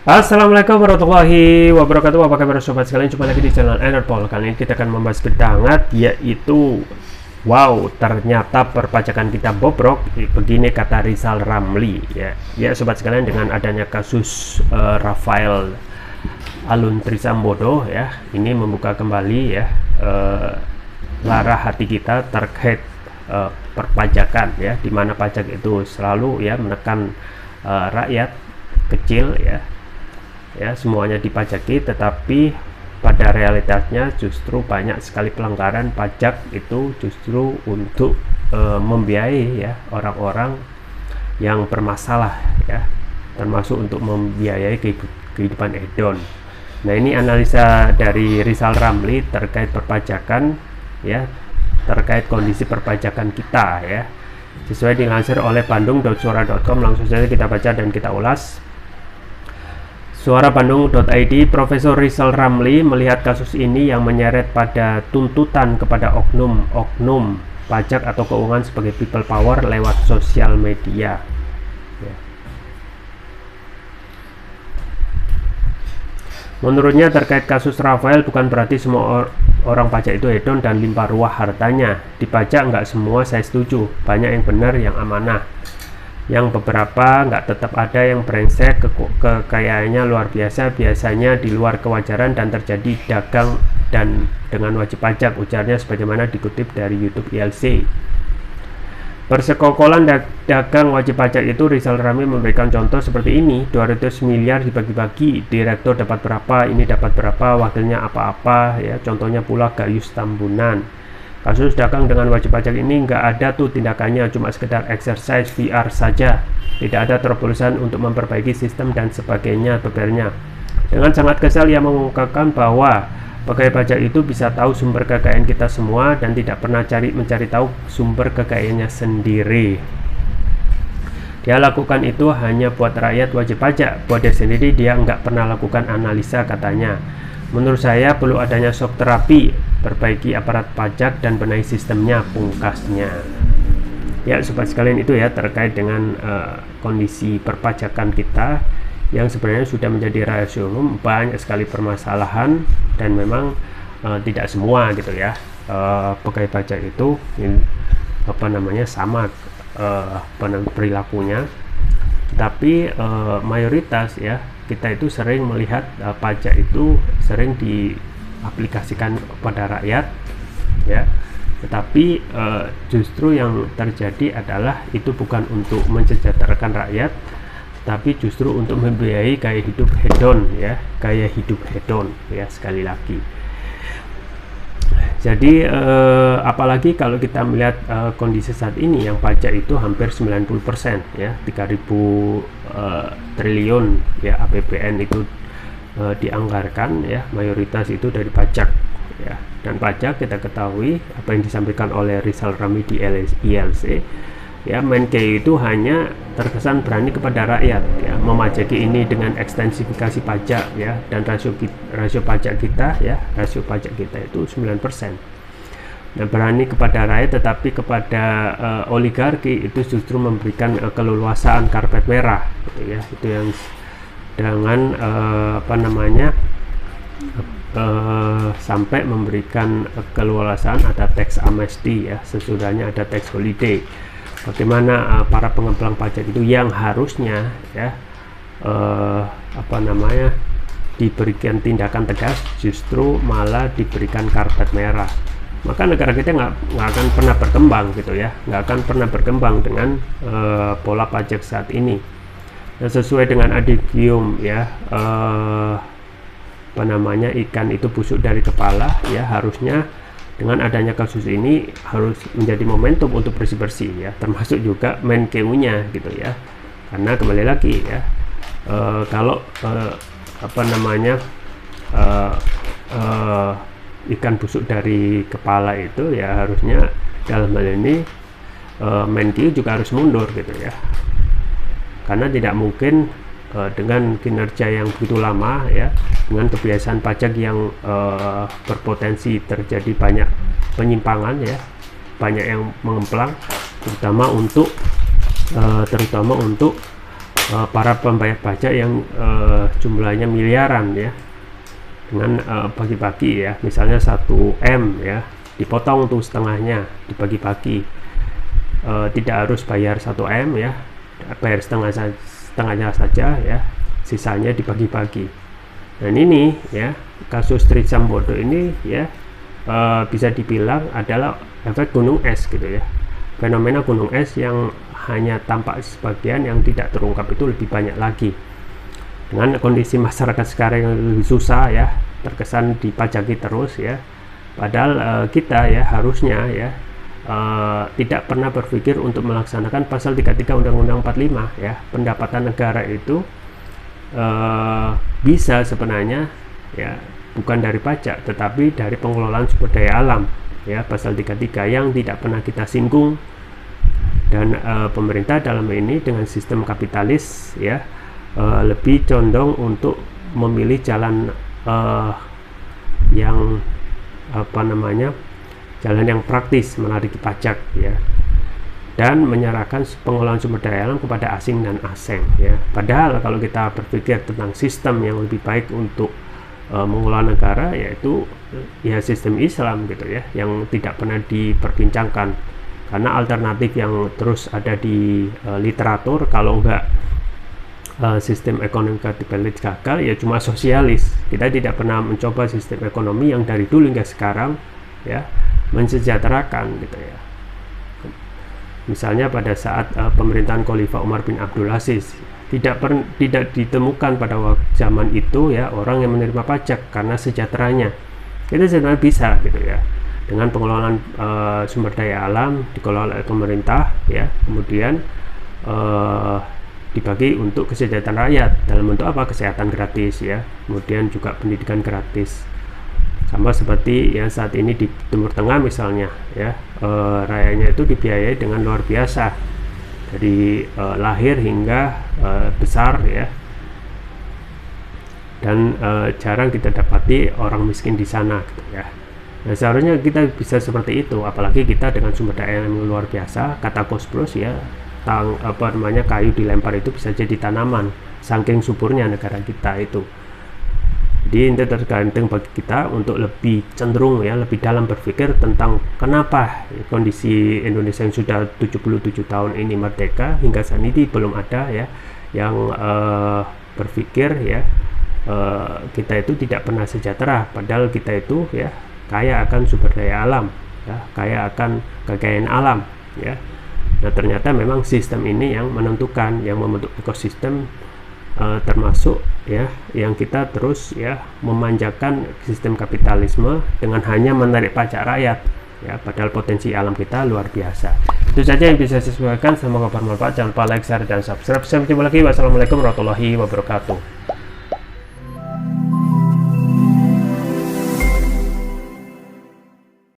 Assalamualaikum warahmatullahi wabarakatuh. Apa kabar sobat sekalian? Jumpa lagi di channel Enerpol. Kali ini kita akan membahas berita hangat, yaitu wow, ternyata perpajakan kita bobrok. Begini kata Rizal Ramli, ya sobat sekalian, dengan adanya kasus Rafael Alun Trisambodo, ya, ini membuka kembali ya lara hati kita terkait perpajakan, ya, dimana pajak itu selalu ya menekan rakyat kecil, ya semuanya dipajaki, tetapi pada realitasnya justru banyak sekali pelanggaran pajak itu justru untuk membiayai ya orang-orang yang bermasalah, ya, termasuk untuk membiayai kehidupan hedon. Nah, ini analisa dari Rizal Ramli terkait perpajakan, ya, terkait kondisi perpajakan kita, ya, sesuai dilansir oleh bandung.suara.com. Langsung saja kita baca dan kita ulas. Suarabandung.id, Profesor Rizal Ramli melihat kasus ini yang menyeret pada tuntutan kepada oknum-oknum pajak atau keuangan sebagai people power lewat sosial media. Ya. Menurutnya terkait kasus Rafael, bukan berarti semua orang pajak itu hedon dan limpah ruah hartanya. Dipajak nggak semua saya setuju, banyak yang benar, yang amanah. Yang beberapa nggak, tetap ada yang brengsek, kekayaannya luar biasa, biasanya di luar kewajaran dan terjadi dagang dan dengan wajib pajak, ujarnya sebagaimana dikutip dari YouTube ILC. Persekokolan dagang wajib pajak itu Rizal Ramli memberikan contoh seperti ini, 200 miliar dibagi-bagi, direktur dapat berapa, ini dapat berapa, wakilnya apa-apa, ya, contohnya pula Gayus Tambunan. Kasus dagang dengan wajib pajak ini nggak ada tuh tindakannya, cuma sekedar exercise VR saja, tidak ada terobosan untuk memperbaiki sistem dan sebagainya, bebernya. Dengan sangat kesal ia mengungkapkan bahwa pegawai pajak itu bisa tahu sumber kekayaan kita semua dan tidak pernah mencari tahu sumber kekayaannya sendiri. Dia lakukan itu hanya buat rakyat wajib pajak, buat dia sendiri dia nggak pernah lakukan analisa, katanya. Menurut saya perlu adanya shock terapi, perbaiki aparat pajak dan benahi sistemnya, pungkasnya. Ya sobat sekalian, itu ya terkait dengan kondisi perpajakan kita yang sebenarnya sudah menjadi rahasia umum, banyak sekali permasalahan dan memang tidak semua gitu ya pegawai pajak itu sama perilakunya, tapi mayoritas ya kita itu sering melihat pajak itu sering diaplikasikan kepada rakyat, ya, tetapi justru yang terjadi adalah itu bukan untuk mensejahterakan rakyat, tapi justru untuk membiayai gaya hidup hedon, ya, gaya hidup hedon, ya, sekali lagi. Jadi apalagi kalau kita melihat kondisi saat ini yang pajak itu hampir 90%, ya, 3.000 triliun ya APBN itu dianggarkan, ya, mayoritas itu dari pajak, ya. Dan pajak kita ketahui apa yang disampaikan oleh Rizal Ramli di ILC, ya, Menkeu itu hanya terkesan berani kepada rakyat, ya, memajaki ini dengan ekstensifikasi pajak, ya, dan rasio pajak kita, ya, rasio pajak kita itu 9%. Nah, berani kepada rakyat tetapi kepada oligarki itu justru memberikan keleluasaan karpet merah, gitu, ya, itu yang dengan sampai memberikan keleluasaan, ada tax amnesty, ya, sesudahnya ada tax holiday. Bagaimana para pengemplang pajak itu yang harusnya, ya, diberikan tindakan tegas, justru malah diberikan karpet merah. Maka negara kita nggak akan pernah berkembang, gitu ya, nggak akan pernah berkembang dengan pola pajak saat ini. Nah, sesuai dengan adigium, ya, ikan itu busuk dari kepala, ya, harusnya dengan adanya kasus ini harus menjadi momentum untuk bersih-bersih, ya, termasuk juga Menkeu-nya, gitu ya, karena kembali lagi, ya, kalau ikan busuk dari kepala itu, ya, harusnya dalam hal ini Menkeu juga harus mundur, gitu ya, karena tidak mungkin dengan kinerja yang begitu lama, ya, dengan kebiasaan pajak yang berpotensi terjadi banyak penyimpangan, ya, banyak yang mengemplang, terutama untuk para pembayar pajak yang jumlahnya miliaran ya, dengan bagi-bagi ya, misalnya 1 M ya, dipotong tuh setengahnya, dibagi-bagi, tidak harus bayar 1 M ya, bayar setengahnya saja ya, sisanya dibagi-bagi. Dan ini ya, kasus Trisambodo ini ya, bisa dibilang adalah efek gunung es gitu ya, fenomena gunung es yang hanya tampak sebagian, yang tidak terungkap itu lebih banyak lagi. Dengan kondisi masyarakat sekarang yang lebih susah ya, terkesan dipajaki terus ya, padahal kita ya harusnya ya tidak pernah berpikir untuk melaksanakan pasal 33 Undang-Undang 45 ya. Pendapatan negara itu bisa sebenarnya ya bukan dari pajak, tetapi dari pengelolaan sumber daya alam ya, pasal 33 yang tidak pernah kita singgung. Dan pemerintah dalam ini dengan sistem kapitalis ya, lebih condong untuk memilih jalan yang jalan yang praktis menarik pajak ya, dan menyerahkan pengelolaan sumber daya alam kepada asing dan asing ya. Padahal kalau kita berpikir tentang sistem yang lebih baik untuk mengelola negara, yaitu ya sistem Islam gitu ya, yang tidak pernah diperbincangkan, karena alternatif yang terus ada di literatur, kalau enggak sistem ekonomi kapitalis gagal ya cuma sosialis. Kita tidak pernah mencoba sistem ekonomi yang dari dulu hingga sekarang ya mensejahterakan gitu ya. Misalnya pada saat pemerintahan Khalifah Umar bin Abdul Aziz, tidak ditemukan pada zaman itu ya orang yang menerima pajak karena sejahteranya. Kita sebenarnya bisa gitu ya, dengan pengelolaan sumber daya alam dikelola oleh pemerintah ya, kemudian dibagi untuk kesejahteraan rakyat dalam bentuk apa? Kesehatan gratis ya, kemudian juga pendidikan gratis. Sama seperti yang saat ini di Timur Tengah misalnya ya, rakyatnya itu dibiayai dengan luar biasa dari lahir hingga besar ya, dan jarang kita dapati orang miskin di sana gitu ya. Nah, seharusnya kita bisa seperti itu, apalagi kita dengan sumber daya yang luar biasa. Kata Kosbros ya, kayu dilempar itu bisa jadi tanaman, saking suburnya negara kita itu. Jadi itu tergantung bagi kita untuk lebih cenderung ya, lebih dalam berpikir tentang kenapa kondisi Indonesia yang sudah 77 tahun ini merdeka hingga saat ini belum ada ya yang berpikir ya kita itu tidak pernah sejahtera, padahal kita itu ya kaya akan sumber daya alam ya, kaya akan kekayaan alam ya. Nah, ternyata memang sistem ini yang menentukan, yang membentuk ekosistem, termasuk ya yang kita terus ya memanjakan sistem kapitalisme dengan hanya menarik pajak rakyat ya, padahal potensi alam kita luar biasa. Itu saja yang bisa saya sampaikan, semoga bermanfaat. Jangan lupa like, share, dan subscribe. Sampai jumpa lagi. Wassalamualaikum warahmatullahi wabarakatuh.